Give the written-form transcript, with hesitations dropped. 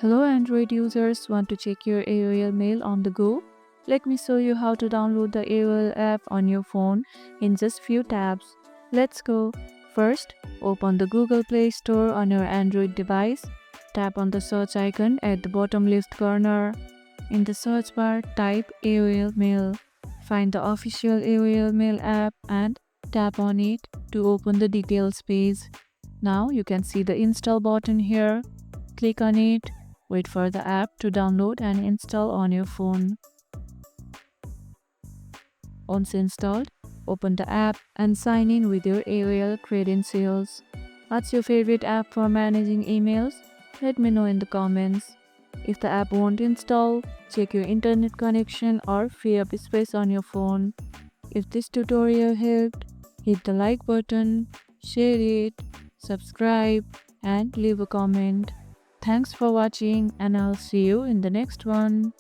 Hello Android users, want to check your AOL mail on the go? Let me show you how to download the AOL app on your phone in just few taps. Let's go. First, open the Google Play Store on your Android device. Tap on the search icon at the bottom left corner. In the search bar, type AOL Mail. Find the official AOL Mail app and tap on it to open the details page. Now you can see the install button here. Click on it. Wait for the app to download and install on your phone. Once installed, open the app and sign in with your AOL credentials. What's your favorite app for managing emails? Let me know in the comments. If the app won't install, check your internet connection or free up space on your phone. If this tutorial helped, hit the like button, share it, subscribe, and leave a comment. Thanks for watching, and I'll see you in the next one.